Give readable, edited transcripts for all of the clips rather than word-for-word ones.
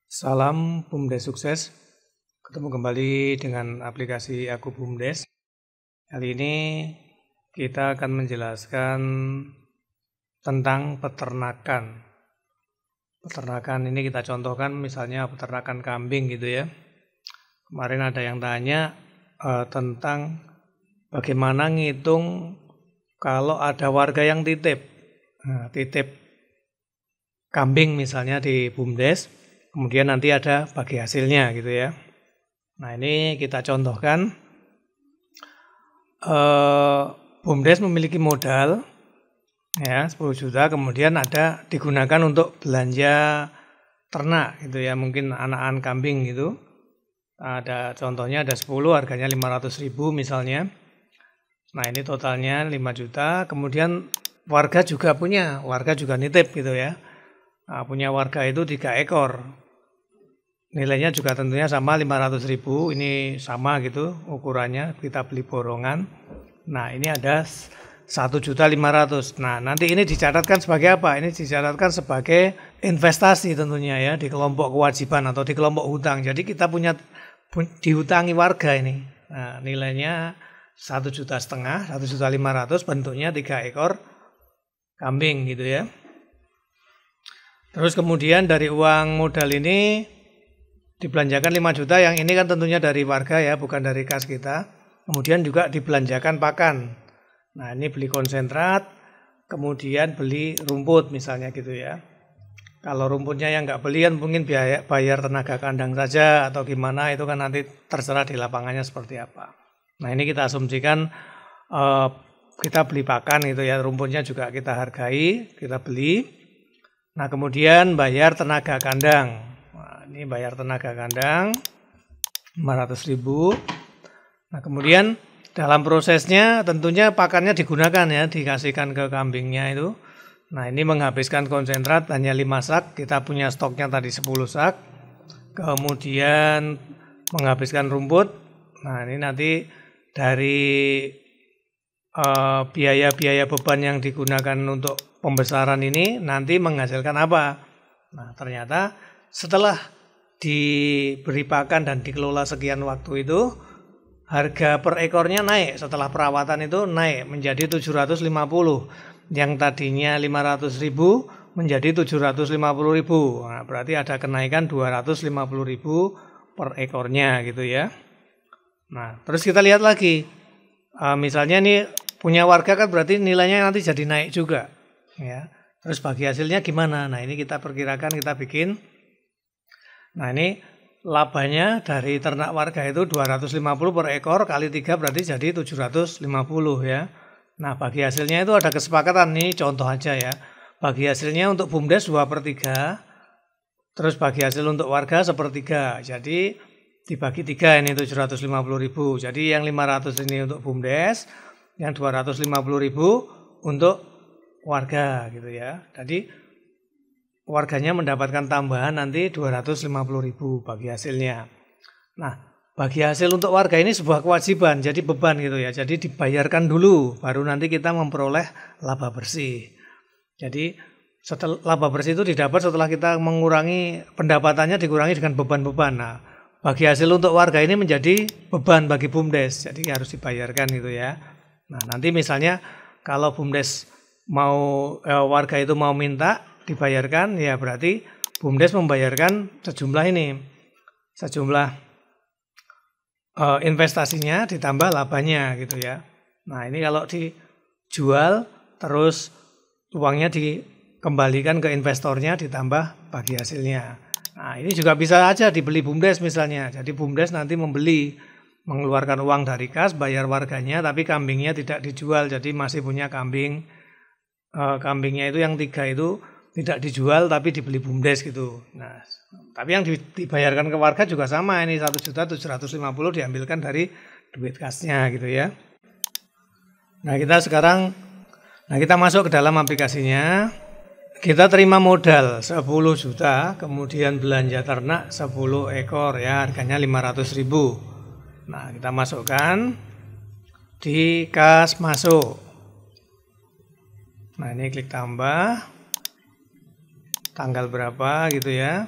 Salam BUMDes sukses. Ketemu kembali dengan aplikasi Aku BUMDes. Kali ini kita akan menjelaskan tentang peternakan. Peternakan ini kita contohkan misalnya peternakan kambing gitu ya. Kemarin ada yang tanya tentang bagaimana ngitung kalau ada warga yang titip. Titip kambing misalnya di BUMDes. Kemudian nanti ada bagi hasilnya gitu ya. Nah ini kita contohkan. BUMDes memiliki modal ya 10 juta, kemudian ada digunakan untuk belanja ternak gitu ya, mungkin anakan kambing gitu. Ada contohnya ada 10, harganya 500.000 misalnya. Nah ini totalnya 5 juta. Kemudian warga juga nitip gitu ya. Nah, punya warga itu 3 ekor. Nilainya juga tentunya sama 500.000. Ini sama gitu ukurannya, kita beli borongan. Nah, ini ada 1.500.000. Nah, nanti ini dicatatkan sebagai apa? Ini dicatatkan sebagai investasi tentunya ya, di kelompok kewajiban atau di kelompok hutang. Jadi kita punya dihutangi warga ini. Nah, nilainya 1,5 juta, 1.500.000, bentuknya 3 ekor kambing gitu ya. Terus kemudian dari uang modal ini dibelanjakan 5 juta, yang ini kan tentunya dari warga ya, bukan dari kas kita. Kemudian juga dibelanjakan pakan. Nah ini beli konsentrat, kemudian beli rumput misalnya gitu ya. Kalau rumputnya yang nggak beli kan mungkin bayar tenaga kandang saja atau gimana, itu kan nanti terserah di lapangannya seperti apa. Nah ini kita asumsikan kita beli pakan gitu ya, rumputnya juga kita hargai, kita beli. Nah kemudian bayar tenaga kandang. Nah, ini bayar tenaga kandang 500.000. Nah kemudian dalam prosesnya tentunya pakannya digunakan ya, dikasihkan ke kambingnya itu. Nah ini menghabiskan konsentrat hanya 5 sak, kita punya stoknya tadi 10 sak. Kemudian menghabiskan rumput. Nah ini nanti dari biaya-biaya beban yang digunakan untuk pembesaran ini nanti menghasilkan apa? Nah ternyata setelah diberi pakan dan dikelola sekian waktu itu, harga per ekornya naik, setelah perawatan itu naik menjadi 750. Yang tadinya 500.000 menjadi 750.000. Nah, berarti ada kenaikan 250.000 per ekornya gitu ya. Nah terus kita lihat lagi, misalnya ini punya warga kan berarti nilainya nanti jadi naik juga ya. Terus bagi hasilnya gimana? Nah ini kita perkirakan, kita bikin. Nah ini labanya dari ternak warga itu 250 per ekor kali 3 berarti jadi 750 ya. Nah bagi hasilnya itu ada kesepakatan, nih contoh aja ya. Bagi hasilnya untuk BUMDes 2/3, terus bagi hasil untuk warga 1/3. Jadi dibagi 3 ini 750.000. Jadi yang 500 ini untuk BUMDes, yang 250.000 untuk warga gitu ya. Jadi warganya mendapatkan tambahan nanti 250.000 bagi hasilnya. Nah, bagi hasil untuk warga ini sebuah kewajiban, jadi beban gitu ya. Jadi dibayarkan dulu, baru nanti kita memperoleh laba bersih. Jadi setelah laba bersih itu didapat setelah kita mengurangi pendapatannya, dikurangi dengan beban-beban. Nah, bagi hasil untuk warga ini menjadi beban bagi BUMDes, jadi harus dibayarkan gitu ya. Nah nanti misalnya kalau BUMDes mau warga itu mau minta dibayarkan, ya berarti BUMDes membayarkan sejumlah ini, sejumlah investasinya ditambah labanya gitu ya. Nah ini kalau dijual terus uangnya dikembalikan ke investornya ditambah bagi hasilnya. Nah ini juga bisa aja dibeli BUMDes misalnya. Jadi BUMDes nanti mengeluarkan uang dari kas, bayar warganya, tapi kambingnya tidak dijual. Jadi masih punya kambing. Kambingnya itu yang 3 itu tidak dijual tapi dibeli BUMDes gitu. Nah tapi yang dibayarkan ke warga juga sama, ini 1.750.000 diambilkan dari duit kasnya gitu ya. Nah kita masuk ke dalam aplikasinya. Kita terima modal 10 juta, kemudian belanja ternak 10 ekor ya, harganya 500.000. Nah, kita masukkan di kas masuk. Nah, ini klik tambah. Tanggal berapa gitu ya.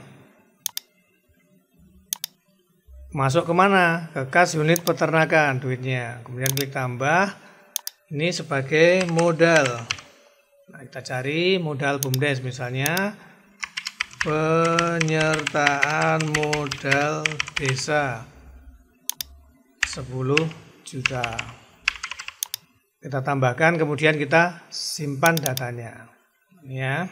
masuk kemana? Ke kas unit peternakan duitnya. Kemudian klik tambah. Ini sebagai modal. Nah, kita cari modal BUMDes misalnya penyertaan modal desa 10 juta. Kita tambahkan, kemudian kita simpan datanya. Ya.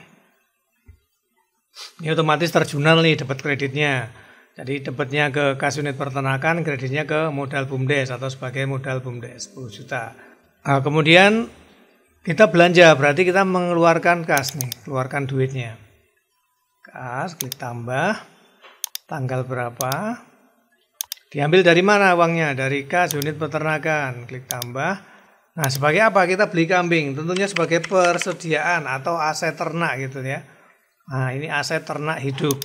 Ini otomatis terjunal nih dapat kreditnya. Jadi debitnya ke kas unit peternakan, kreditnya ke modal BUMDes atau sebagai modal BUMDes 10 juta. Nah, kemudian kita belanja, berarti kita mengeluarkan kas nih, keluarkan duitnya. Kas, klik tambah, tanggal berapa, diambil dari mana uangnya? Dari kas unit peternakan, klik tambah. Nah, sebagai apa kita beli kambing? Tentunya sebagai persediaan atau aset ternak gitu ya. Nah, ini aset ternak hidup.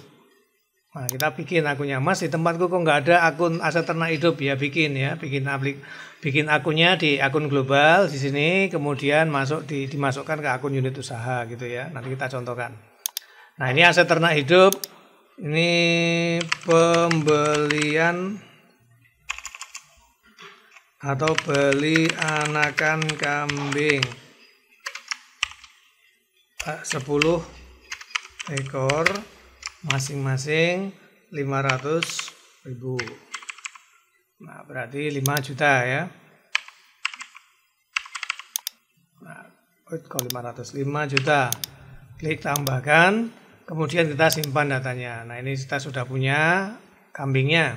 Nah, kita bikin akunnya. Mas, di tempatku kok nggak ada akun aset ternak hidup? Ya bikin ya, bikin akunnya di akun global di sini, kemudian dimasukkan ke akun unit usaha gitu ya. Nanti kita contohkan. Nah, ini aset ternak hidup. Ini pembelian atau beli anakan kambing 10 ekor, masing-masing 500.000. Nah, berarti 5 juta ya. Nah, kok 505 juta. Klik tambahkan, kemudian kita simpan datanya. Nah, ini kita sudah punya kambingnya.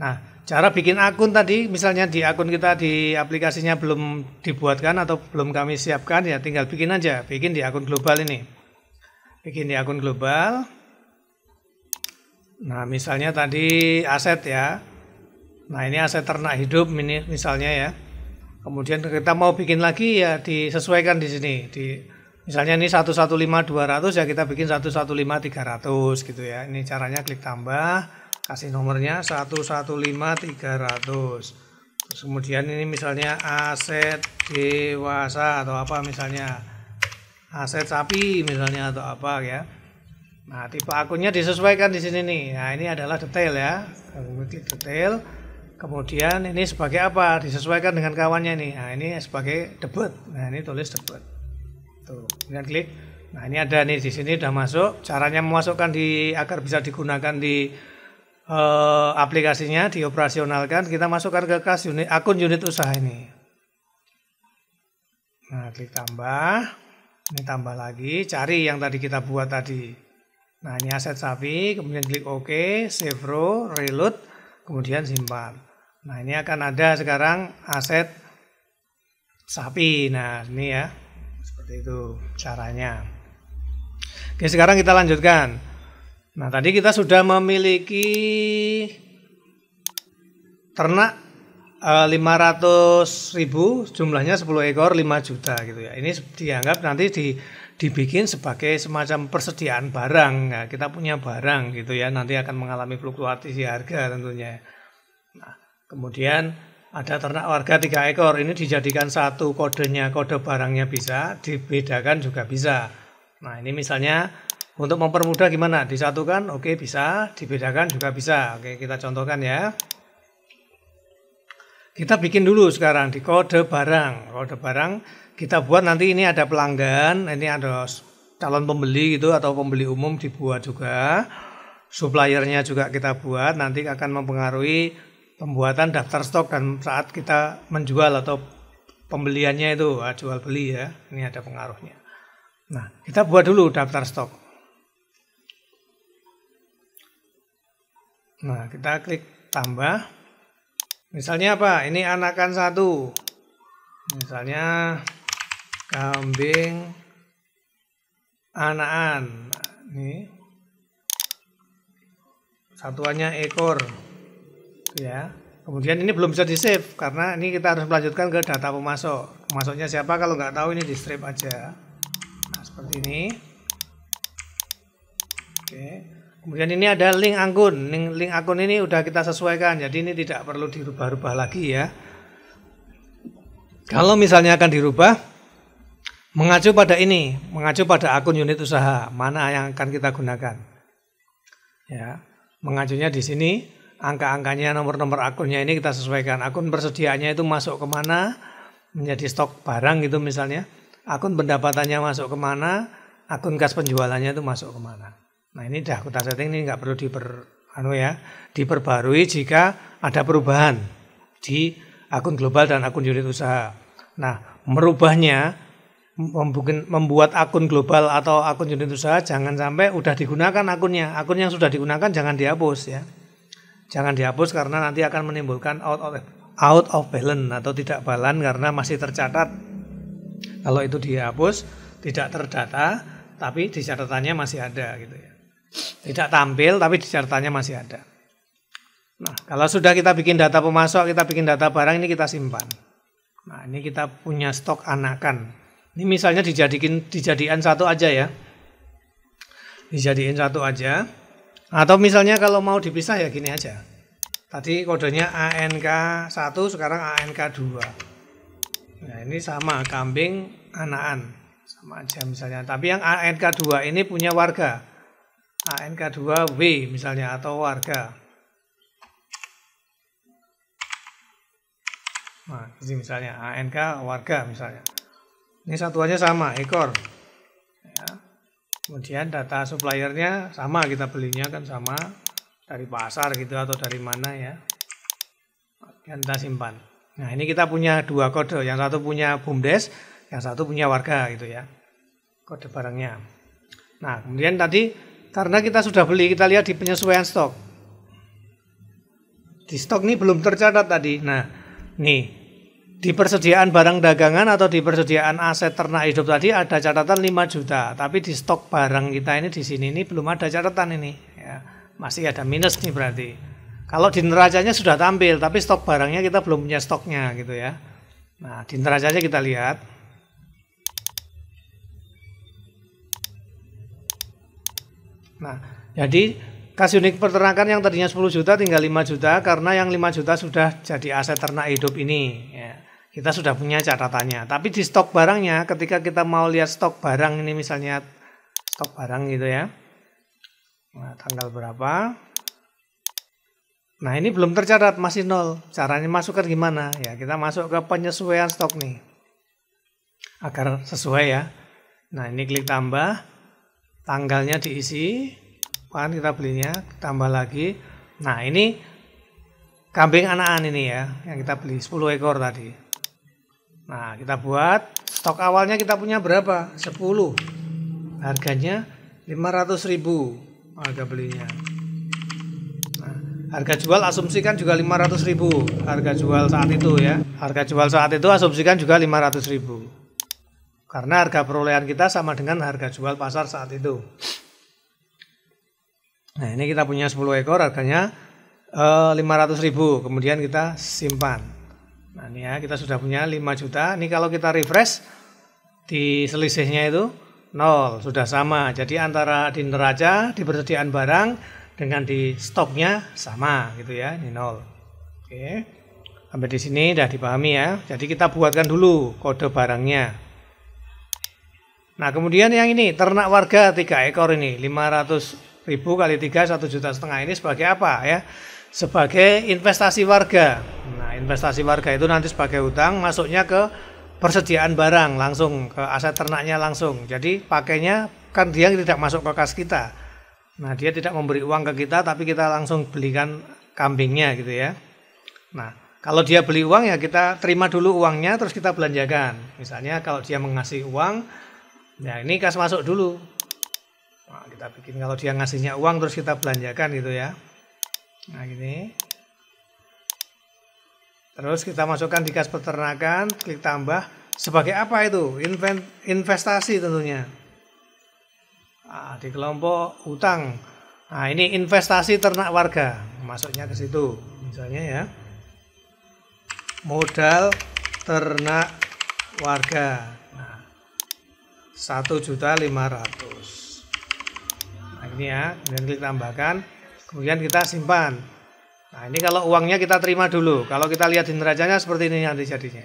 Nah, cara bikin akun tadi, misalnya di akun kita di aplikasinya belum dibuatkan atau belum kami siapkan, ya tinggal bikin aja. Bikin di akun global ini. Bikin di akun global. Nah, misalnya tadi aset ya. Nah, ini aset ternak hidup misalnya ya. Kemudian kita mau bikin lagi ya disesuaikan di sini. Misalnya ini 115.200 ya kita bikin 115.300 gitu ya. Ini caranya klik tambah, kasih nomornya 115.300. Terus kemudian ini misalnya aset dewasa atau apa misalnya. Aset sapi misalnya atau apa ya. Nah, tipe akunnya disesuaikan di sini nih. Nah, ini adalah detail ya. Klik detail. Kemudian ini sebagai apa? Disesuaikan dengan kawannya nih. Nah, ini sebagai debit. Nah, ini tulis debit. Tuh, kemudian klik. Nah, ini ada nih di sini udah masuk. Caranya memasukkan agar bisa digunakan di aplikasinya, dioperasionalkan, kita masukkan ke kas akun unit usaha ini. Nah, klik tambah. Ini tambah lagi, cari yang tadi kita buat tadi. Nah, ini aset sapi, kemudian klik OK, save row, reload, kemudian simpan. Nah, ini akan ada sekarang aset sapi. Nah, ini ya, seperti itu caranya. Oke, sekarang kita lanjutkan. Nah, tadi kita sudah memiliki ternak 500.000, jumlahnya 10 ekor 5 juta gitu ya. Ini dianggap nanti dibikin sebagai semacam persediaan barang. Nah, kita punya barang gitu ya, nanti akan mengalami fluktuasi harga tentunya. Nah, kemudian ada ternak warga 3 ekor, ini dijadikan satu kodenya, kode barangnya bisa, dibedakan juga bisa. Nah, ini misalnya untuk mempermudah gimana? Disatukan, oke bisa, dibedakan juga bisa. Oke, kita contohkan ya. Kita bikin dulu sekarang di kode barang. Kode barang kita buat nanti ini ada pelanggan, ini ada calon pembeli gitu atau pembeli umum dibuat juga. Suppliernya juga kita buat, nanti akan mempengaruhi pembuatan daftar stok dan saat kita menjual atau pembeliannya itu jual beli ya. Ini ada pengaruhnya. Nah, kita buat dulu daftar stok. Nah, kita klik tambah. Misalnya apa? Ini anakan 1. Misalnya kambing anakan. Ini satuannya ekor. Ya. Kemudian ini belum bisa di-save karena ini kita harus melanjutkan ke data pemasok. Pemasoknya siapa? Kalau nggak tahu ini di-strip aja. Nah, seperti ini. Oke. Kemudian ini ada link akun. Link akun ini udah kita sesuaikan. Jadi ini tidak perlu dirubah-rubah lagi ya. Kalau misalnya akan dirubah, mengacu pada ini, mengacu pada akun unit usaha, mana yang akan kita gunakan. Ya, mengacunya di sini. angka-angkanya, nomor-nomor akunnya ini kita sesuaikan. Akun persediaannya itu masuk kemana, menjadi stok barang gitu misalnya. Akun pendapatannya masuk kemana, akun kas penjualannya itu masuk kemana. Nah ini dah kita setting, ini nggak perlu diperbarui jika ada perubahan di akun global dan akun unit usaha. Nah merubahnya, membuat akun global atau akun unit usaha jangan sampai udah digunakan akunnya. Akun yang sudah digunakan jangan dihapus ya. Jangan dihapus karena nanti akan menimbulkan out of balance atau tidak balan karena masih tercatat. Kalau itu dihapus tidak terdata tapi di catatannya masih ada gitu ya. Tidak tampil tapi di catatannya masih ada. Nah, kalau sudah kita bikin data pemasok, kita bikin data barang, ini kita simpan. Nah, ini kita punya stok anakan. Ini misalnya dijadikan satu aja ya. Dijadiin satu aja. Atau misalnya kalau mau dipisah ya gini aja. Tadi kodenya ANK1, sekarang ANK2. Nah ini sama, kambing anakan. Sama aja misalnya. Tapi yang ANK2 ini punya warga. ANK2W misalnya atau warga. Nah ini misalnya ANK warga misalnya. Ini satuannya sama, ekor. Ya. Kemudian data suppliernya sama, kita belinya kan sama dari pasar gitu atau dari mana ya. Kita simpan. Nah ini kita punya dua kode, yang satu punya BUMDes, yang satu punya warga gitu ya. Kode barangnya. Nah kemudian tadi karena kita sudah beli, kita lihat di penyesuaian stok. Di stok ini belum tercatat tadi. Nah nih. Di persediaan barang dagangan atau di persediaan aset ternak hidup tadi ada catatan 5 juta. Tapi di stok barang kita ini di sini ini belum ada catatan ini. Ya, masih ada minus nih berarti. Kalau di neracanya sudah tampil, tapi stok barangnya kita belum punya stoknya gitu ya. Nah di neracanya kita lihat. Nah jadi kas unit peternakan yang tadinya 10 juta tinggal 5 juta karena yang 5 juta sudah jadi aset ternak hidup ini. Ya. Kita sudah punya catatannya. Tapi di stok barangnya, ketika kita mau lihat stok barang ini misalnya stok barang gitu ya. Nah, tanggal berapa? Nah ini belum tercatat, masih 0. Caranya masukkan gimana? Ya kita masuk ke penyesuaian stok nih. Agar sesuai ya. Nah ini klik tambah. Tanggalnya diisi. Kan kita belinya, tambah lagi. Nah ini kambing anakan ini ya. Yang kita beli 10 ekor tadi. Nah kita buat stok awalnya kita punya berapa? 10. Harganya 500.000 harga belinya. Nah, harga jual asumsikan juga 500.000 harga jual saat itu ya. Harga jual saat itu asumsikan juga 500.000. Karena harga perolehan kita sama dengan harga jual pasar saat itu. Nah ini kita punya 10 ekor harganya 500.000. Kemudian kita simpan. Nah ini ya kita sudah punya 5 juta. Ini kalau kita refresh di selisihnya itu 0, sudah sama. Jadi antara di neraca, di persediaan barang dengan di stoknya sama gitu ya. Ini 0. Oke. Sampai di sini sudah dipahami ya. Jadi kita buatkan dulu kode barangnya. Nah kemudian yang ini ternak warga 3 ekor ini 500.000 kali 3 1,5 juta ini sebagai apa ya? Sebagai investasi warga. Nah, investasi warga itu nanti sebagai utang masuknya ke persediaan barang langsung ke aset ternaknya langsung. Jadi pakainya kan dia tidak masuk ke kas kita. Nah, dia tidak memberi uang ke kita tapi kita langsung belikan kambingnya gitu ya. Nah, kalau dia beli uang ya kita terima dulu uangnya terus kita belanjakan. Misalnya kalau dia mengasih uang, ya ini kas masuk dulu. Nah, kita bikin kalau dia ngasihnya uang terus kita belanjakan gitu ya. Nah gini. Terus kita masukkan di kas peternakan, klik tambah. Sebagai apa itu? Investasi tentunya. Nah, di kelompok utang. Nah ini investasi ternak warga. Masuknya ke situ. Misalnya ya. Modal ternak warga. Nah, 1.500.000. Nah ini ya. Kemudian klik tambahkan. Kemudian kita simpan. Nah ini kalau uangnya kita terima dulu. Kalau kita lihat di neracanya seperti ini nanti jadinya.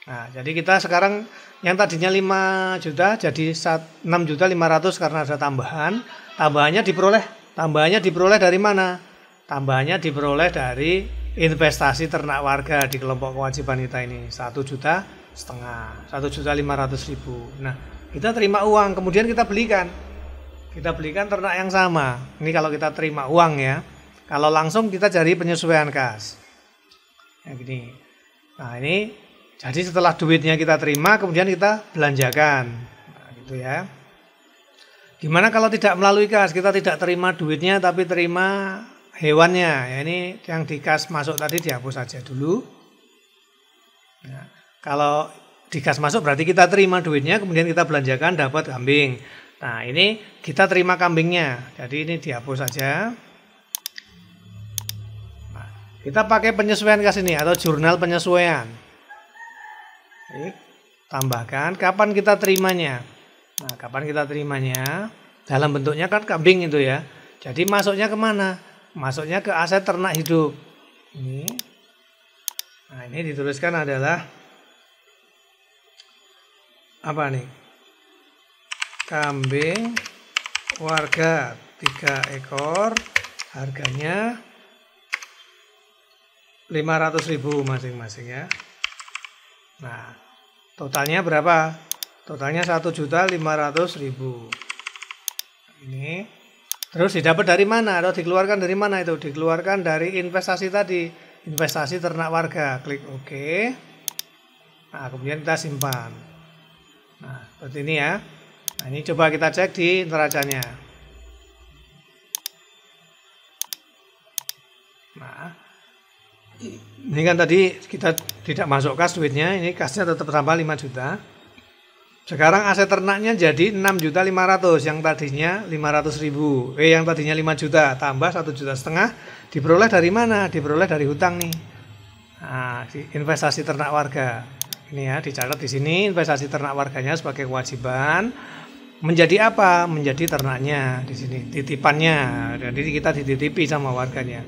Nah jadi kita sekarang yang tadinya 5 juta jadi 6.500.000 karena ada tambahan. Tambahannya diperoleh Tambahannya diperoleh dari mana? Tambahannya diperoleh dari investasi ternak warga di kelompok kewajiban kita ini 1,5 juta, 1.500.000. Nah, kita terima uang, kemudian kita belikan ternak yang sama. Ini kalau kita terima uang ya. Kalau langsung kita cari penyesuaian kas. Nah, gini. Nah, ini jadi setelah duitnya kita terima, kemudian kita belanjakan. Nah, gitu ya. Gimana kalau tidak melalui kas? Kita tidak terima duitnya tapi terima hewannya. Ya, ini yang di kas masuk tadi dihapus saja dulu. Nah, kalau di kas masuk berarti kita terima duitnya, kemudian kita belanjakan dapat kambing. Nah, ini kita terima kambingnya. Jadi ini dihapus saja. Nah, kita pakai penyesuaian kas ini atau jurnal penyesuaian. Oke, tambahkan kapan kita terimanya. Nah, kapan kita terimanya? Dalam bentuknya kan kambing itu ya. Jadi masuknya kemana? Masuknya ke aset ternak hidup. Ini. Nah, ini dituliskan adalah apa nih? Kambing warga 3 ekor, harganya 500.000 masing-masing ya. Nah, totalnya berapa? Totalnya 1.500.000. Ini terus didapat dari mana atau dikeluarkan dari mana itu? Dikeluarkan dari investasi tadi, investasi ternak warga. Klik OK. Nah, kemudian kita simpan. Nah, seperti ini ya. Nah, ini coba kita cek di neracanya. Nah, ini kan tadi kita tidak masuk kas duitnya, ini kasnya tetap tambah 5 juta. Sekarang aset ternaknya jadi 6.500.000, yang tadinya 500.000. Yang tadinya 5 juta tambah 1,5 juta. Diperoleh dari mana? Diperoleh dari hutang nih. Nah, investasi ternak warga. Ini ya, dicatat di sini investasi ternak warganya sebagai kewajiban. Menjadi apa? Menjadi ternaknya di sini, titipannya. Jadi kita dititipi sama warganya.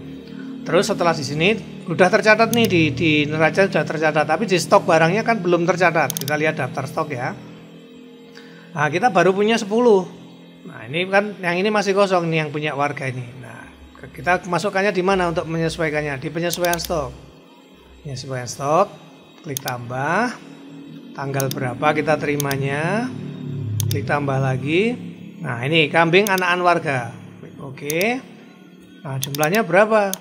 Terus setelah di sini udah tercatat nih di neraca sudah tercatat, tapi di stok barangnya kan belum tercatat. Kita lihat daftar stok ya. Nah, kita baru punya 10. Nah, ini kan yang ini masih kosong nih yang punya warga ini. Nah, kita masukkannya di mana untuk menyesuaikannya? Di penyesuaian stok. Penyesuaian stok, klik tambah. Tanggal berapa kita terimanya? Klik tambah lagi. Nah, ini kambing anakan warga. Klik OK. Nah, jumlahnya berapa?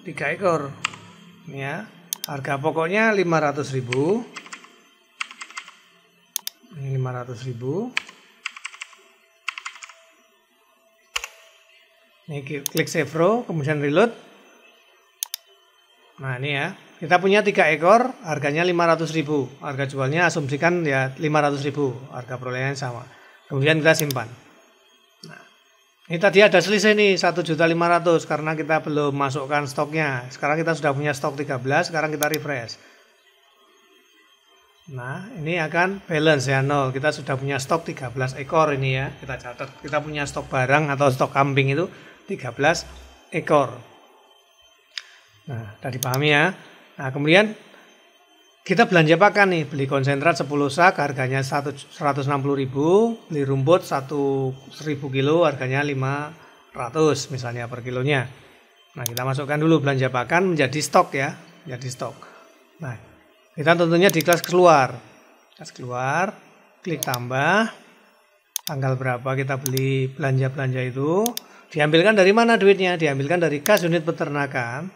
3 ekor. Ini ya. Harga pokoknya 500.000. Ini 500.000. Ini klik save row, kemudian reload. Nah, ini ya. Kita punya 3 ekor, harganya 500.000. Harga jualnya asumsikan ya 500.000. Harga perolehannya sama. Kemudian kita simpan. Nah, ini tadi ada selisih nih 1.500.000 karena kita belum masukkan stoknya. Sekarang kita sudah punya stok 13, sekarang kita refresh. Nah, ini akan balance ya 0. Kita sudah punya stok 13 ekor ini ya. Kita catat, kita punya stok barang atau stok kambing itu 13 ekor. Nah, sudah dipahami ya. Nah, kemudian kita belanja pakan nih, beli konsentrat 10 sak harganya 160.000, beli rumput 1.000 kilo harganya 500 misalnya per kilonya. Nah, kita masukkan dulu belanja pakan menjadi stok ya, menjadi stok. Nah, kita tentunya di kelas keluar. Kelas keluar, klik tambah. Tanggal berapa kita beli belanja-belanja itu. Diambilkan dari mana duitnya? Diambilkan dari kas unit peternakan.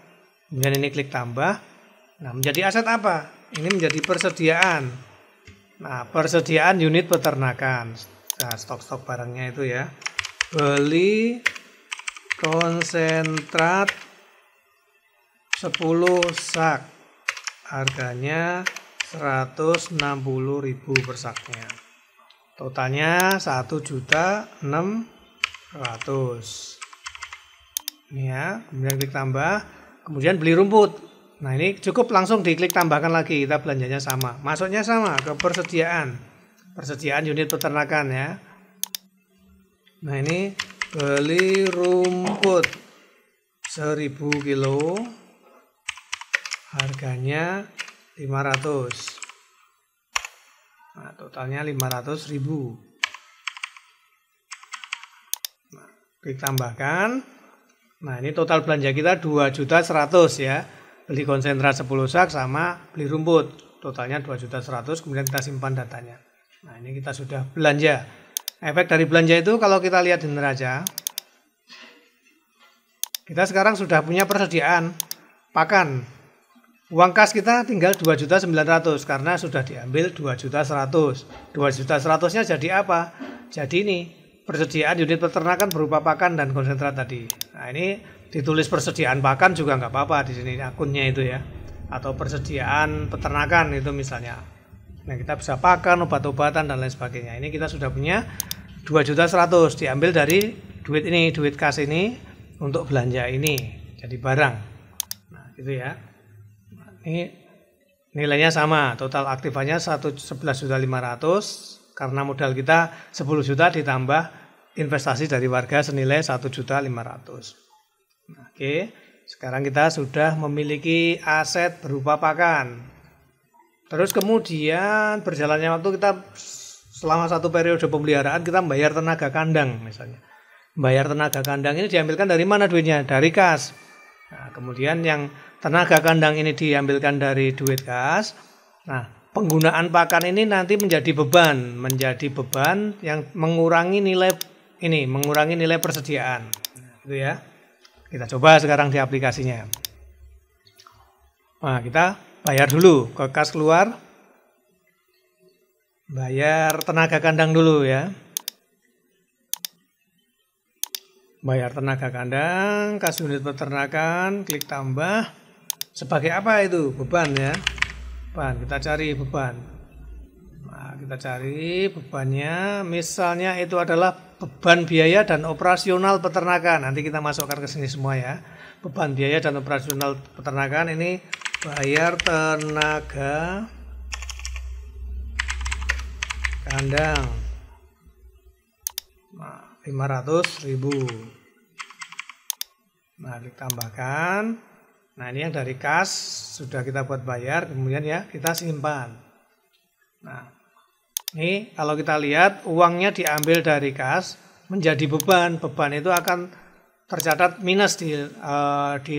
Kemudian ini klik tambah. Nah, menjadi aset apa? Ini menjadi persediaan. Nah, persediaan unit peternakan. Nah, stok-stok barangnya itu ya. Beli konsentrat 10 sak. Harganya 160.000 per saknya. Totalnya 1.600.000. Ini ya, kemudian klik tambah, kemudian beli rumput. Nah, ini cukup langsung diklik tambahkan lagi, kita belanjanya sama. Masuknya sama ke persediaan. Persediaan unit peternakan ya. Nah, ini beli rumput 1.000 kilo. Harganya 500. Nah, totalnya 500.000. Nah, Klik tambahkan. Nah, ini total belanja kita 2.100.000 ya. Beli konsentrat 10 sak sama beli rumput. Totalnya 2.100.000, kemudian kita simpan datanya. Nah, ini kita sudah belanja. Efek dari belanja itu kalau kita lihat di neraca, kita sekarang sudah punya persediaan pakan. Uang kas kita tinggal 2.900.000 karena sudah diambil 2.100.000. 2.100.000-nya jadi apa? Jadi ini persediaan unit peternakan berupa pakan dan konsentrat tadi. Nah, ini ditulis persediaan pakan juga nggak apa-apa di sini akunnya itu ya. Atau persediaan peternakan itu misalnya. Nah, kita bisa pakan, obat-obatan dan lain sebagainya. Ini kita sudah punya 2.100.000 diambil dari duit ini, duit kas ini untuk belanja ini jadi barang. Nah, gitu ya. Nah, ini nilainya sama, total aktifannya 11.500.000 karena modal kita 10 juta ditambah investasi dari warga senilai 1.500.000. Nah, oke, sekarang kita sudah memiliki aset berupa pakan. Terus kemudian berjalannya waktu kita selama satu periode pemeliharaan kita membayar tenaga kandang misalnya. Bayar tenaga kandang ini diambilkan dari mana duitnya? Dari kas. Nah, kemudian yang tenaga kandang ini diambilkan dari duit kas. Nah, penggunaan pakan ini nanti menjadi beban yang mengurangi nilai ini, mengurangi nilai persediaan. Nah, gitu ya. Kita coba sekarang di aplikasinya. Nah, kita bayar dulu ke kas keluar. Bayar tenaga kandang dulu ya. Bayar tenaga kandang, kas unit peternakan, klik tambah. Sebagai apa itu? Beban ya. Beban, kita cari beban. Nah, kita cari bebannya. Misalnya itu adalah beban biaya dan operasional peternakan. Nanti kita masukkan ke sini semua ya. Beban biaya dan operasional peternakan ini bayar tenaga kandang. Nah, 500.000. Nah, ditambahkan. Nah, ini yang dari kas sudah kita buat bayar, kemudian ya kita simpan. Nah, ini kalau kita lihat uangnya diambil dari kas menjadi beban. Beban itu akan tercatat minus di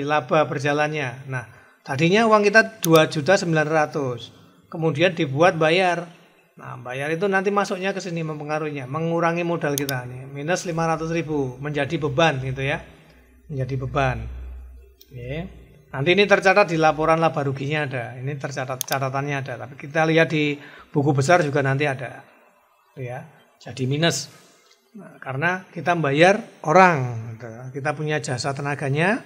laba berjalannya. Nah, tadinya uang kita 2.900.000. Kemudian dibuat bayar. Nah, bayar itu nanti masuknya ke sini mempengaruhinya, mengurangi modal kita nih, minus 500.000 menjadi beban gitu ya. Menjadi beban. Oke. Nanti ini tercatat di laporan laba ruginya ada. Ini tercatat catatannya ada, tapi kita lihat di buku besar juga nanti ada. Ya. Jadi minus. Nah, karena kita membayar orang, gitu. Kita punya jasa tenaganya.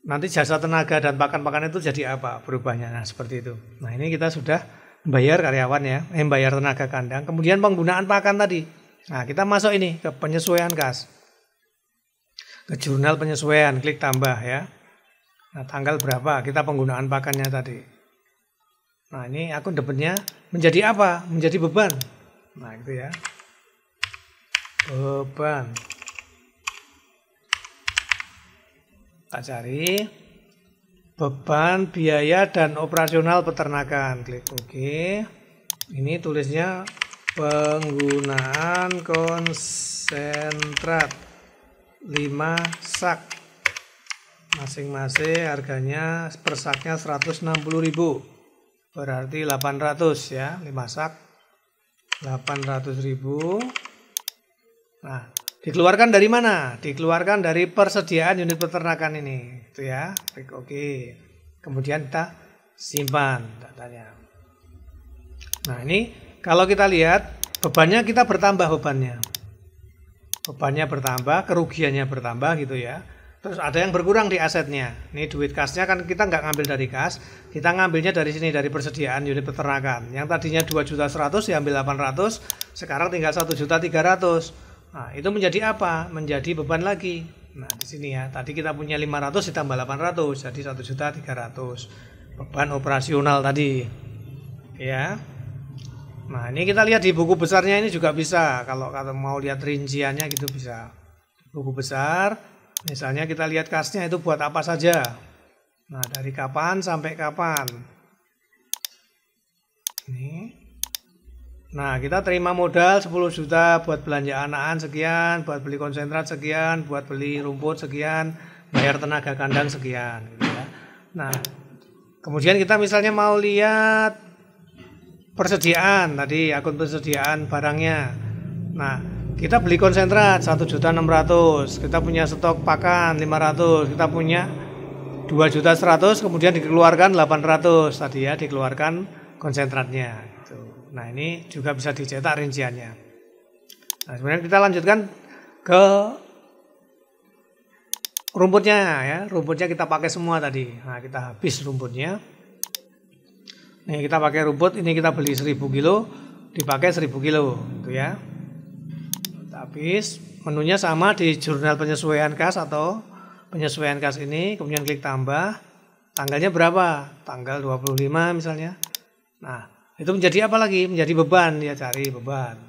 Nanti jasa tenaga dan pakan-pakan itu jadi apa berubahnya? Nah, seperti itu. Nah, ini kita sudah bayar karyawan ya, bayar tenaga kandang. Kemudian penggunaan pakan tadi. Nah, kita masuk ini ke penyesuaian kas. Ke jurnal penyesuaian, klik tambah ya. Nah, tanggal berapa kita penggunaan pakannya tadi. Nah, ini akun debitnya menjadi apa? Menjadi beban. Nah, itu ya. Beban. Kita cari beban biaya dan operasional peternakan. Klik OK. Ini tulisnya penggunaan konsentrat 5 sak. Masing-masing harganya per saknya 160.000. Berarti 800 ya, 5 sak 800.000. Nah, dikeluarkan dari mana? Dikeluarkan dari persediaan unit peternakan ini, itu ya. Klik OK. Kemudian kita simpan datanya. Nah, ini kalau kita lihat bebannya kita bertambah bebannya. Bebannya bertambah, kerugiannya bertambah gitu ya. Terus ada yang berkurang di asetnya. Ini duit kasnya kan kita nggak ngambil dari kas, kita ngambilnya dari sini, dari persediaan unit peternakan. Yang tadinya 2.100.000 diambil 800, sekarang tinggal 1.300.000. Nah, itu menjadi apa? Menjadi beban lagi. Nah, di sini ya. Tadi kita punya 500 ditambah 800, jadi 1.300.000. Beban operasional tadi. Ya. Nah, ini kita lihat di buku besarnya ini juga bisa. Kalau mau lihat rinciannya gitu bisa. Buku besar. Misalnya kita lihat kasnya itu buat apa saja. Nah, dari kapan sampai kapan. Ini Nah, kita terima modal 10 juta buat belanja anakan sekian, buat beli konsentrat sekian, buat beli rumput sekian, bayar tenaga kandang sekian gitu ya. Nah, kemudian kita misalnya mau lihat persediaan tadi, akun persediaan barangnya. Nah, kita beli konsentrat 1.600.000, kita punya stok pakan 500, kita punya 2.100.000, kemudian dikeluarkan 800 tadi ya, dikeluarkan konsentratnya gitu. Nah, ini juga bisa dicetak rinciannya. Nah, kemudian kita lanjutkan ke rumputnya ya. Rumputnya kita pakai semua tadi. Nah, kita habis rumputnya. Nih, kita pakai rumput, ini kita beli 1000 kilo, dipakai 1000 kilo gitu ya. Habis, menunya sama di jurnal penyesuaian kas atau penyesuaian kas ini, kemudian klik tambah. Tanggalnya berapa? Tanggal 25 misalnya. Nah, itu menjadi apa lagi? Menjadi beban, ya cari beban.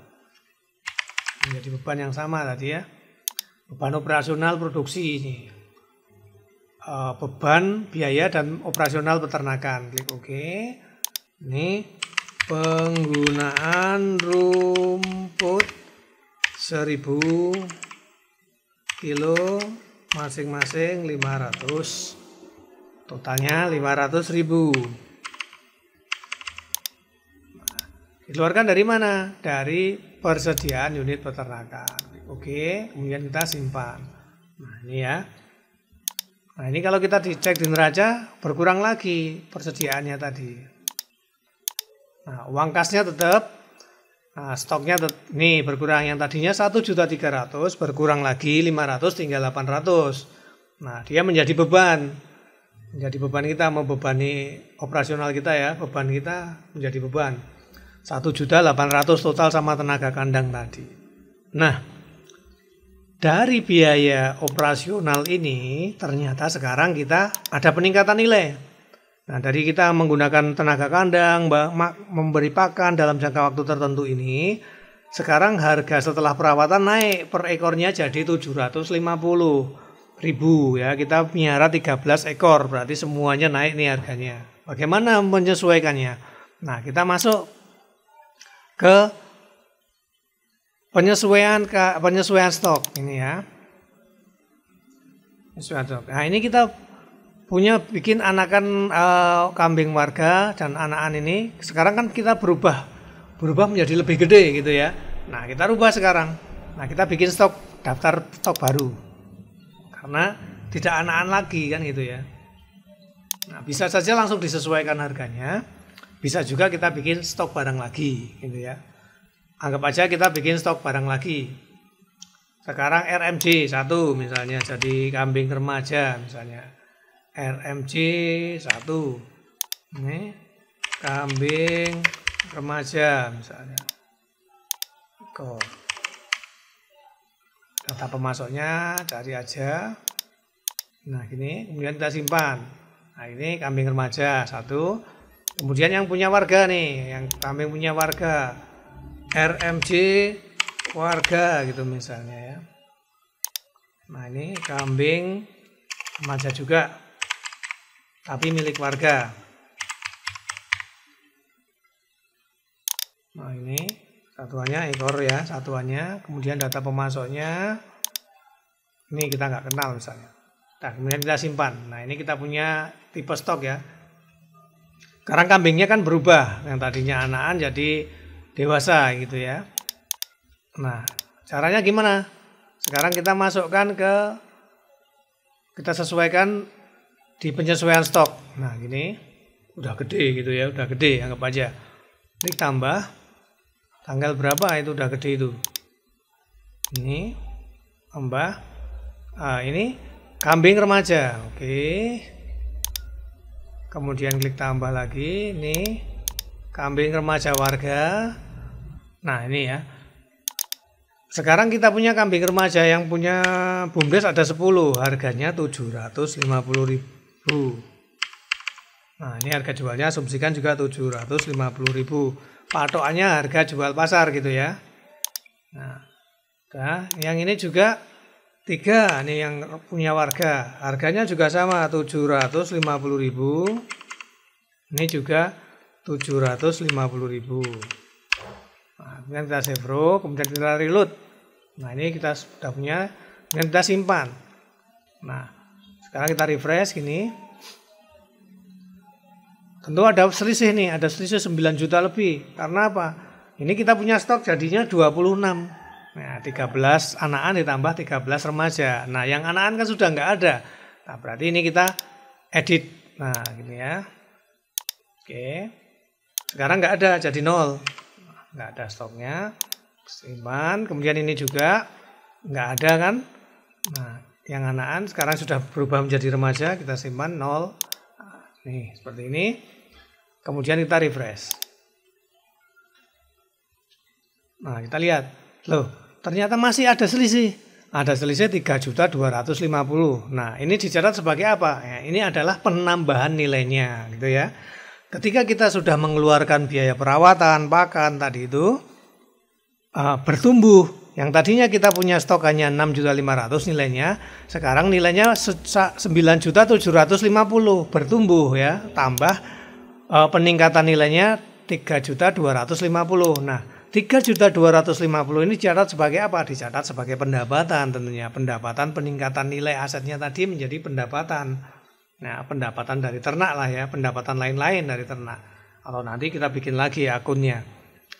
Menjadi beban yang sama tadi ya. Beban operasional produksi ini. Beban biaya dan operasional peternakan. Klik OK. Ini penggunaan rumput 1000 kilo masing-masing 500. Totalnya 500.000. Dikeluarkan dari mana? Dari persediaan unit peternakan. Oke, kemudian kita simpan. Nah, ini ya. Nah, ini kalau kita dicek di neraca berkurang lagi persediaannya tadi. Nah, uang kasnya tetap. Nah, stoknya nih berkurang, yang tadinya 1.300.000 berkurang lagi 500 tinggal 800. Nah, dia menjadi beban. Menjadi beban kita, membebani operasional kita ya, beban kita menjadi beban. 1.800.000 total sama tenaga kandang tadi. Nah, dari biaya operasional ini ternyata sekarang kita ada peningkatan nilai. Nah, dari kita menggunakan tenaga kandang, memberi pakan dalam jangka waktu tertentu ini, sekarang harga setelah perawatan naik per ekornya jadi 750.000 ya. Kita piara 13 ekor, berarti semuanya naik nih harganya. Bagaimana menyesuaikannya? Nah, kita masuk ke penyesuaian stok ini ya. Penyesuaian stok. Nah, ini kita punya bikin anakan kambing warga dan anakan ini. Sekarang kan kita berubah menjadi lebih gede gitu ya. Nah, kita rubah sekarang. Nah, kita bikin daftar stok baru. Karena tidak anakan lagi kan gitu ya. Nah, bisa saja langsung disesuaikan harganya. Bisa juga kita bikin stok barang lagi gitu ya. Anggap aja kita bikin stok barang lagi. Sekarang RMJ 1 misalnya, jadi kambing remaja misalnya. RMJ 1. Ini kambing remaja misalnya. Data pemasoknya cari aja. Nah, gini, kemudian kita simpan. Nah, ini kambing remaja 1. Kemudian yang punya warga nih, yang kambing punya warga, RMJ warga gitu misalnya ya. Nah, ini kambing remaja juga, tapi milik warga. Nah, ini satuannya ekor ya, satuannya. Kemudian data pemasoknya, ini kita nggak kenal misalnya. Nah, kemudian kita simpan. Nah, ini kita punya tipe stok ya. Sekarang kambingnya kan berubah, yang tadinya anakan jadi dewasa gitu ya. Nah, caranya gimana? Sekarang kita masukkan kita sesuaikan di penyesuaian stok. Nah, gini udah gede gitu ya, udah gede, anggap aja. Klik tambah. Tanggal berapa itu udah gede itu. Ini tambah. Ah, ini kambing remaja. Oke. Kemudian klik tambah lagi. Ini kambing remaja warga. Nah, ini ya. Sekarang kita punya kambing remaja yang punya BUMDes ada 10, harganya 750.000. Nah, ini harga jualnya asumsikan juga 750.000. Patokannya harga jual pasar gitu ya. Nah, yang ini juga 3, ini yang punya warga. Harganya juga sama 750.000. Ini juga 750.000. Nah, kemudian kita save row, kemudian kita reload. Nah, ini kita sudah punya, kemudian kita simpan. Nah, sekarang kita refresh gini. Tentu ada selisih nih, ada selisih 9 juta lebih. Karena apa? Ini kita punya stok jadinya 26. Nah, 13 anak-anak ditambah 13 remaja. Nah, yang anak-anak kan sudah nggak ada. Nah, berarti ini kita edit. Nah, gini ya. Oke. Sekarang nggak ada, jadi 0. Nggak ada stoknya. Simpan. Kemudian ini juga nggak ada kan. Nah, yang anak-anak sekarang sudah berubah menjadi remaja. Kita simpan 0. Nah, nih, seperti ini. Kemudian kita refresh. Nah, kita lihat. Loh, ternyata masih ada selisih. Ada selisih 3.250.000. Nah, ini dicatat sebagai apa? Ya, ini adalah penambahan nilainya, gitu ya. Ketika kita sudah mengeluarkan biaya perawatan, pakan tadi itu bertumbuh. Yang tadinya kita punya stok hanya 6.500.000 nilainya, sekarang nilainya 9.750.000 bertumbuh ya, tambah peningkatan nilainya 3.250.000. Nah, 3.250.000 ini dicatat sebagai apa? Dicatat sebagai pendapatan tentunya. Pendapatan peningkatan nilai asetnya tadi menjadi pendapatan. Nah, pendapatan dari ternak lah ya, pendapatan lain-lain dari ternak. Atau nanti kita bikin lagi akunnya.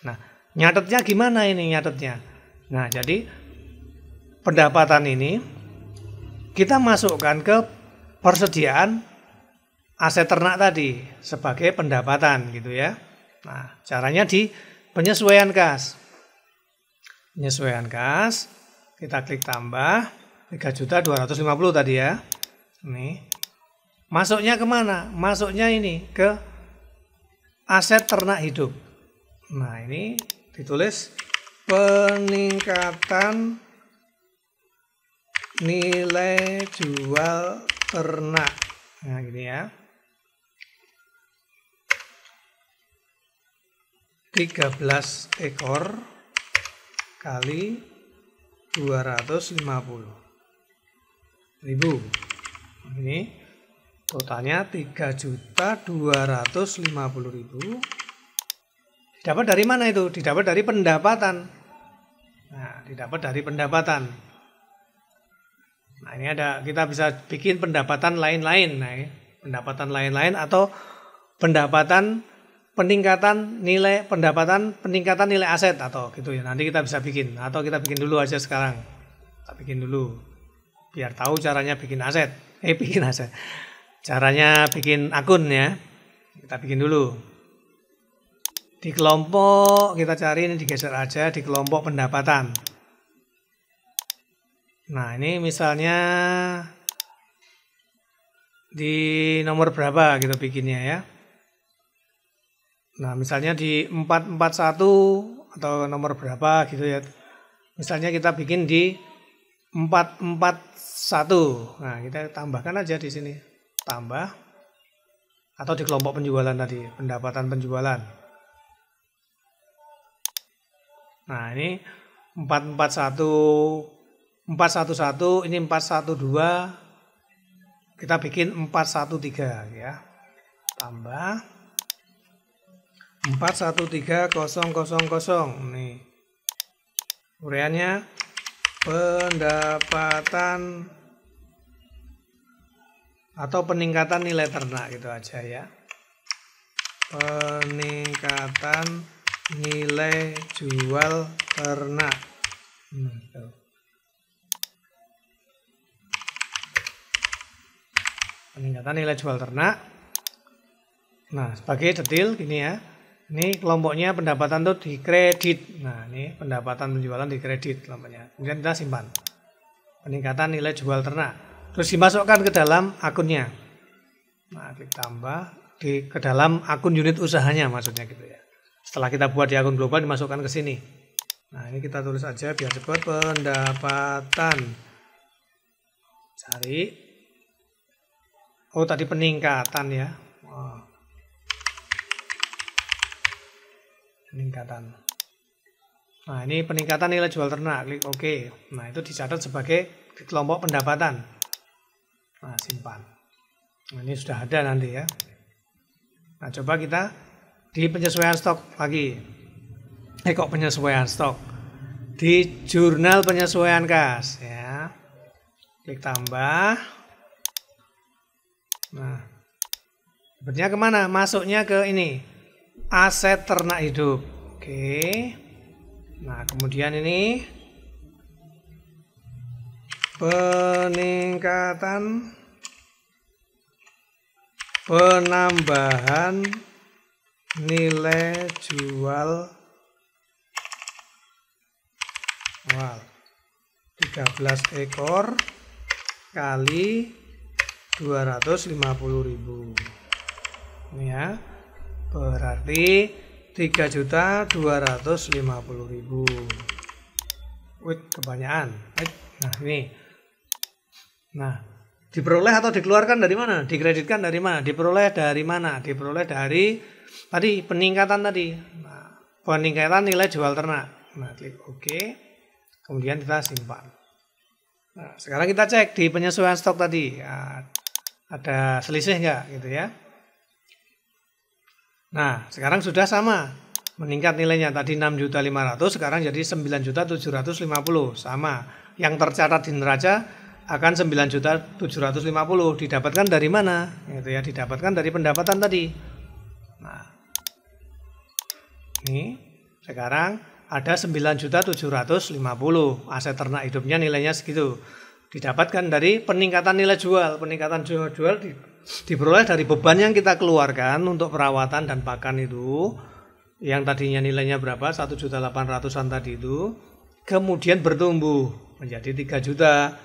Nah, nyatetnya gimana ini nyatetnya? Nah, jadi pendapatan ini kita masukkan ke persediaan aset ternak tadi sebagai pendapatan gitu ya. Nah, caranya di penyesuaian kas. Penyesuaian kas, kita klik tambah 3.250.000 tadi ya. Nih. Masuknya kemana? Masuknya ini ke aset ternak hidup. Nah, ini ditulis peningkatan nilai jual ternak. Nah, gini ya. 13 ekor kali 250.000. Ini totalnya 3.250.000. Didapat dari mana itu? Didapat dari pendapatan. Nah, didapat dari pendapatan. Nah, ini ada, kita bisa bikin pendapatan lain-lain. Nah, pendapatan lain-lain atau pendapatan peningkatan nilai, pendapatan peningkatan nilai aset atau gitu ya. Nanti kita bisa bikin atau kita bikin dulu aja sekarang. Kita bikin dulu biar tahu caranya bikin aset. Bikin aset. Caranya bikin akun ya. Kita bikin dulu. Di kelompok kita cari, ini digeser aja di kelompok pendapatan. Nah, ini misalnya di nomor berapa gitu bikinnya ya. Nah, misalnya di 441 atau nomor berapa gitu ya. Misalnya kita bikin di 441. Nah, kita tambahkan aja di sini. Tambah. Atau di kelompok penjualan tadi, pendapatan penjualan. Nah, ini 441, 411, ini 412. Kita bikin 413 ya. Tambah 413000. Nih. Uriannya pendapatan atau peningkatan nilai ternak gitu aja ya. Peningkatan nilai jual ternak. Peningkatan nilai jual ternak. Nah, sebagai detail gini ya. Ini kelompoknya pendapatan tuh di kredit. Nah, ini pendapatan penjualan di kredit kelompoknya. Kemudian kita simpan. Peningkatan nilai jual ternak. Terus dimasukkan ke dalam akunnya. Nah, klik tambah ke dalam akun unit usahanya maksudnya gitu ya. Setelah kita buat di akun global dimasukkan ke sini. Nah, ini kita tulis aja biar cepat, pendapatan. Cari. Oh, tadi peningkatan ya. Peningkatan. Nah, ini peningkatan nilai jual ternak, klik OK. Nah, itu dicatat sebagai kelompok pendapatan. Nah, simpan. Nah, ini sudah ada nanti ya. Nah, coba kita di penyesuaian stok lagi. kok penyesuaian stok di jurnal penyesuaian kas ya. Klik tambah. Nah, sebenarnya kemana? Masuknya ke ini aset ternak hidup. Oke. Nah, kemudian ini penambahan nilai jual 13 ekor kali 250.000. Ini ya. Berarti 3.250.000. Wih, kebanyakan. Nah, ini. Nah, diperoleh atau dikeluarkan dari mana? Dikreditkan dari mana? Diperoleh dari mana? Diperoleh dari tadi peningkatan tadi. Nah, peningkatan nilai jual ternak. Nah, klik OK. Kemudian kita simpan. Nah, sekarang kita cek di penyesuaian stok tadi. Nah, ada selisih enggak gitu ya. Nah, sekarang sudah sama. Meningkat nilainya tadi 6.500.000, sekarang jadi 9.750.000. Sama. Yang tercatat di neraca akan 9.750.000. Didapatkan dari mana? Gitu ya, didapatkan dari pendapatan tadi. Nah, ini sekarang ada 9.750.000. Aset ternak hidupnya nilainya segitu. Didapatkan dari peningkatan nilai jual. Peningkatan jual diperoleh dari beban yang kita keluarkan untuk perawatan dan pakan itu. Yang tadinya nilainya berapa? 1.800.000-an tadi itu. Kemudian bertumbuh menjadi 3 juta.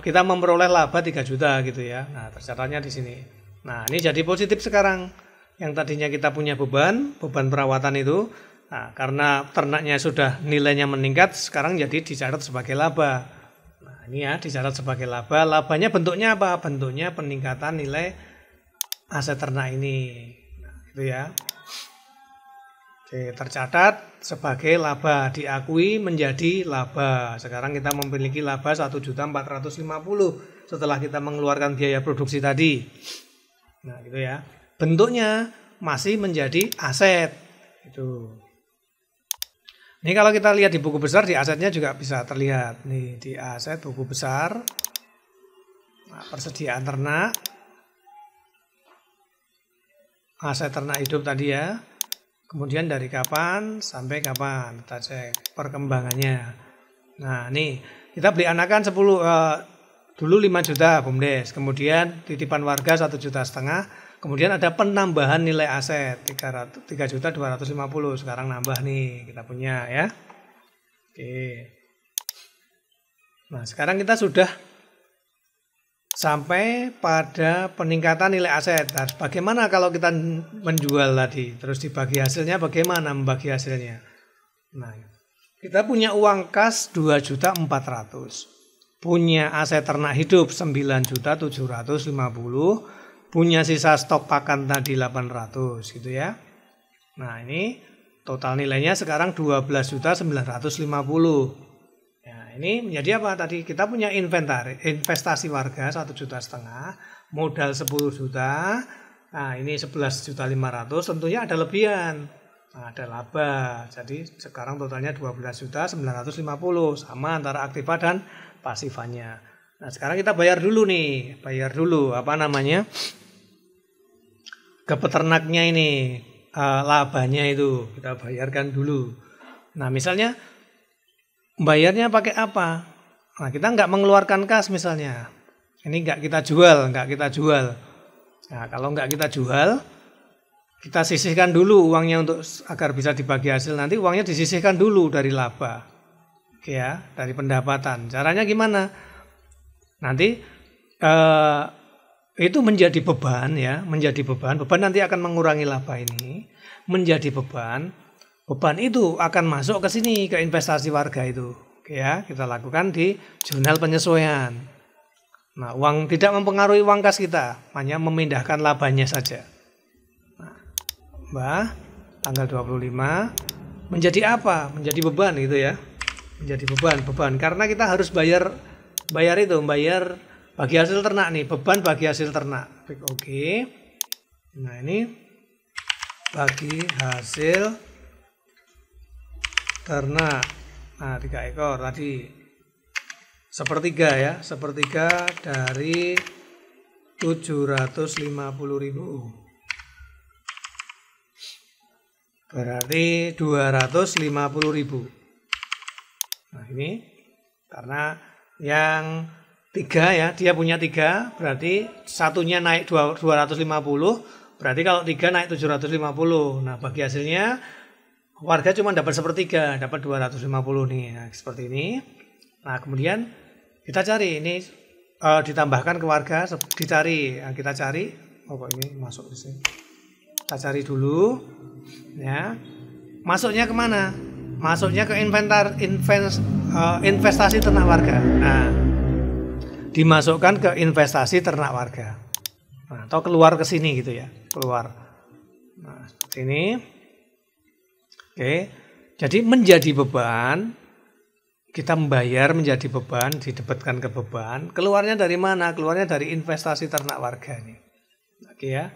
Kita memperoleh laba 3 juta gitu ya. Nah, tercatatnya di sini. Nah, ini jadi positif sekarang. Yang tadinya kita punya beban perawatan itu. Nah, karena ternaknya sudah nilainya meningkat, sekarang jadi dicatat sebagai laba. Nah, ini ya, dicatat sebagai laba. Labanya bentuknya apa? Bentuknya peningkatan nilai aset ternak ini. Nah, gitu ya. Oke, tercatat sebagai laba, diakui menjadi laba. Sekarang kita memiliki laba 1.450.000 setelah kita mengeluarkan biaya produksi tadi. Nah, gitu ya. Bentuknya masih menjadi aset. Itu. Ini kalau kita lihat di buku besar, di asetnya juga bisa terlihat. Nih, di aset buku besar. Nah, persediaan ternak. Aset ternak hidup tadi ya. Kemudian dari kapan sampai kapan kita cek perkembangannya. Nah, nih kita beli anakan 10 dulu 5 juta BUMDes, kemudian titipan warga 1,5 juta, kemudian ada penambahan nilai aset 3.250.000. Sekarang nambah nih kita punya ya. Oke. Nah, sekarang kita sudah sampai pada peningkatan nilai aset. Nah, bagaimana kalau kita menjual tadi? Terus dibagi hasilnya bagaimana membagi hasilnya? Nah, kita punya uang kas 2.400.000. Punya aset ternak hidup 9.750.000. Punya sisa stok pakan tadi 800 gitu ya. Nah, ini total nilainya sekarang 12.950.000. Ini menjadi apa tadi? Kita punya investasi warga 1,5 juta, modal 10 juta. Nah, ini 11.500.000, tentunya ada lebihan. Nah, ada laba. Jadi sekarang totalnya 12.950.000, sama antara aktiva dan pasifannya. Nah, sekarang kita bayar dulu nih. Bayar dulu apa namanya? Ke peternaknya ini, labanya itu kita bayarkan dulu. Nah, misalnya bayarnya pakai apa? Nah, kita nggak mengeluarkan kas misalnya. Ini nggak kita jual. Nah, kalau nggak kita jual, kita sisihkan dulu uangnya untuk agar bisa dibagi hasil. Nanti uangnya disisihkan dulu dari laba. Oke ya, dari pendapatan. Caranya gimana? Nanti itu menjadi beban ya, menjadi beban. Beban nanti akan mengurangi laba ini, menjadi beban. Beban itu akan masuk ke sini, ke investasi warga itu. Oke ya, kita lakukan di jurnal penyesuaian. Nah, uang tidak mempengaruhi uang kas kita, hanya memindahkan labanya saja. Nah, tanggal 25 menjadi apa? Menjadi beban gitu ya. Menjadi beban. Karena kita harus bayar bagi hasil ternak nih, beban bagi hasil ternak. Oke. Nah, ini bagi hasil ternak. Nah, 3 ekor tadi. Sepertiga ya, sepertiga dari 750.000. Berarti 250.000. Nah, ini karena yang 3 ya, dia punya 3, berarti satunya naik 250, berarti kalau 3 naik 750. Nah, bagi hasilnya warga cuma dapat sepertiga, dapat 250 nih. Nah, seperti ini. Nah, kemudian kita cari ini ditambahkan ke warga, dicari. Nah, kita cari. Oh, kok ini masuk di sini. Kita cari dulu. Ya. Masuknya kemana? Masuknya ke investasi ternak warga. Nah, dimasukkan ke investasi ternak warga. Nah, atau keluar ke sini gitu ya, keluar. Nah, seperti ini. Oke. Jadi menjadi beban, kita membayar menjadi beban, didebetkan ke beban. Keluarnya dari mana? Keluarnya dari investasi ternak warga ini. Oke ya.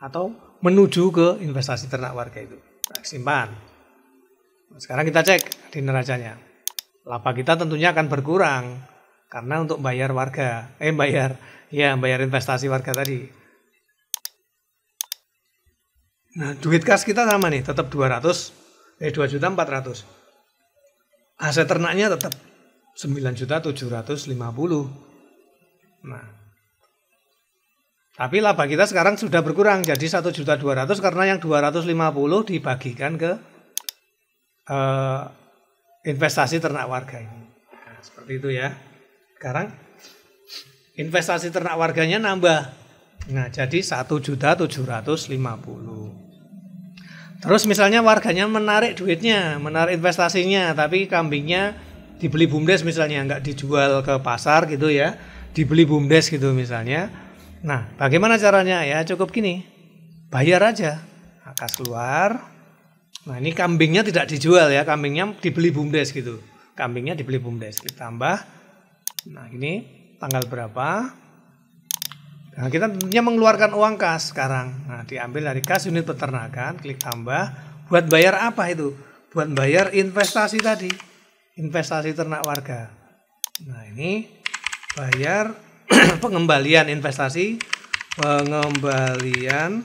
Atau menuju ke investasi ternak warga itu. Nah, simpan. Nah, sekarang kita cek di neracanya. Laba kita tentunya akan berkurang karena untuk bayar warga, bayar investasi warga tadi. Nah, duit kas kita sama nih, tetap 2.400.000. Aset ternaknya tetap 9.750.000. Nah, tapi laba kita sekarang sudah berkurang jadi 1.200.000 karena yang 250 dibagikan ke investasi ternak warga ini. Nah, seperti itu ya. Sekarang investasi ternak warganya nambah. Nah, jadi 1.750.000. Terus misalnya warganya menarik duitnya, menarik investasinya, tapi kambingnya dibeli BUMDes misalnya, nggak dijual ke pasar gitu ya, dibeli BUMDes gitu misalnya. Nah, bagaimana caranya? Ya cukup gini, bayar aja, nah, kas keluar. Nah, ini kambingnya tidak dijual ya, kambingnya dibeli BUMDes gitu. Kambingnya dibeli BUMDes, kita tambah. Nah, ini tanggal berapa? Nah, kita tentunya mengeluarkan uang kas sekarang. Nah, diambil dari kas unit peternakan, klik tambah. Buat bayar apa itu? Buat bayar investasi tadi. Investasi ternak warga. Nah, ini bayar pengembalian investasi, pengembalian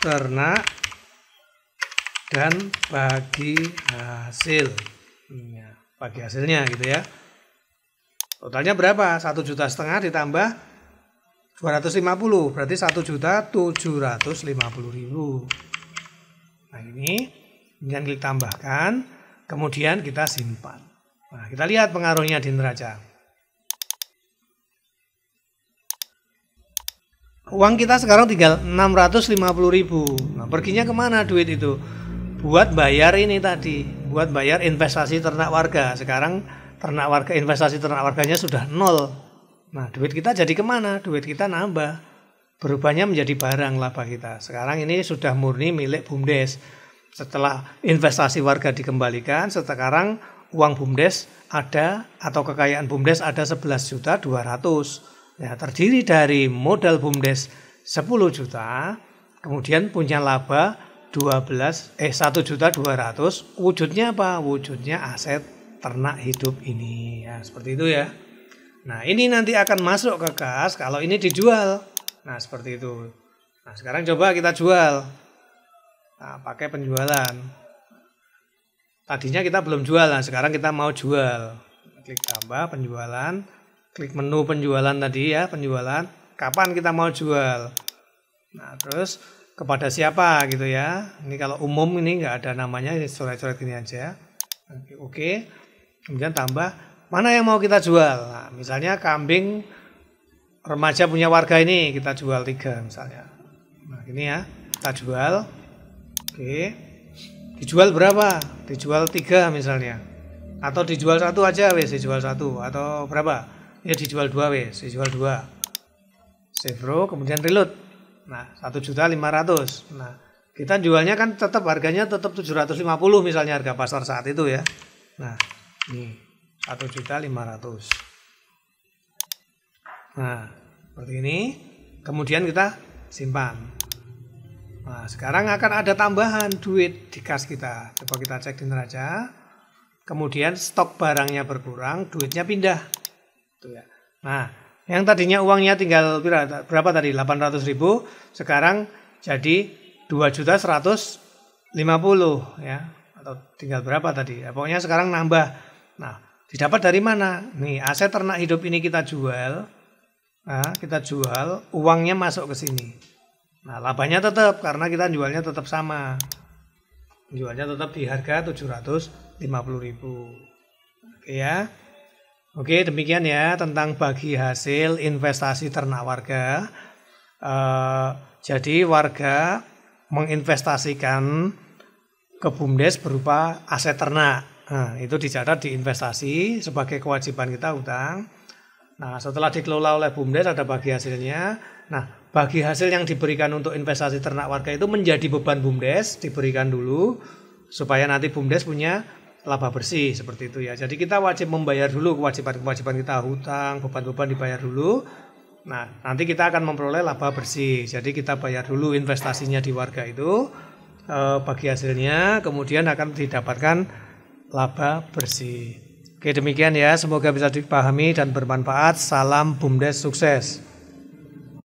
ternak dan bagi hasil. Ya, bagi hasilnya gitu ya. Totalnya berapa? 1,5 juta ditambah 250, berarti 1.750.000. Nah, ini kemudian kita tambahkan, kemudian kita simpan. Nah, kita lihat pengaruhnya di neraca. Uang kita sekarang tinggal 650.000. Nah, perginya kemana duit itu? Buat bayar ini tadi, buat bayar investasi ternak warga. Sekarang ternak warga, investasi ternak warganya sudah 0. Nah, duit kita jadi kemana? Duit kita nambah. Berubahnya menjadi barang laba kita. Sekarang ini sudah murni milik BUMDes. Setelah investasi warga dikembalikan, sekarang uang BUMDes ada, atau kekayaan BUMDes ada 11.200.000. Ya, terdiri dari modal BUMDes 10 juta, kemudian punya laba 1.200.000. Wujudnya apa? Wujudnya aset ternak hidup ini. Ya, seperti itu ya. Nah, ini nanti akan masuk ke kas kalau ini dijual. Nah, seperti itu. Nah, sekarang coba kita jual. Nah, pakai penjualan. Tadinya kita belum jual, nah sekarang kita mau jual. Klik tambah penjualan, klik menu penjualan tadi ya, penjualan. Kapan kita mau jual? Nah, terus kepada siapa gitu ya. Ini kalau umum ini nggak ada namanya, coret-coret ini aja. Oke. Kemudian tambah, mana yang mau kita jual? Nah, misalnya kambing remaja punya warga ini, kita jual 3 misalnya. Nah, ini ya, kita jual. Oke. Dijual berapa? Dijual 3 misalnya. Atau dijual 1 aja wes, dijual 1. Atau berapa? Ya dijual 2 wes, dijual 2. Save, kemudian reload. Nah, 1.500.000. Nah, kita jualnya kan tetap harganya tetap 750 misalnya harga pasar saat itu ya. Nah, ini 1.500.000. Nah, seperti ini. Kemudian kita simpan. Nah, sekarang akan ada tambahan duit di kas kita. Coba kita cek di neraca. Kemudian stok barangnya berkurang, duitnya pindah. Tuh ya. Nah, yang tadinya uangnya tinggal berapa tadi? 800.000, sekarang jadi 2.150.000 ya. Atau tinggal berapa tadi? Ya, pokoknya sekarang nambah. Nah, didapat dari mana? Nih, aset ternak hidup ini kita jual. Nah, kita jual, uangnya masuk ke sini. Nah, labanya tetap karena kita jualnya tetap sama. Jualnya tetap di harga 750.000. Oke ya. Oke, demikian ya tentang bagi hasil investasi ternak warga. Jadi warga menginvestasikan ke BUMDes berupa aset ternak. Nah, itu dicatat di investasi sebagai kewajiban kita utang. Nah, setelah dikelola oleh BUMDes ada bagi hasilnya. Nah, bagi hasil yang diberikan untuk investasi ternak warga itu menjadi beban BUMDes, diberikan dulu supaya nanti BUMDes punya laba bersih seperti itu ya. Jadi kita wajib membayar dulu kewajiban-kewajiban kita, hutang, beban-beban dibayar dulu. Nah, nanti kita akan memperoleh laba bersih. Jadi kita bayar dulu investasinya di warga itu, bagi hasilnya, kemudian akan didapatkan laba bersih. Oke, demikian ya. Semoga bisa dipahami dan bermanfaat. Salam BUMDes sukses.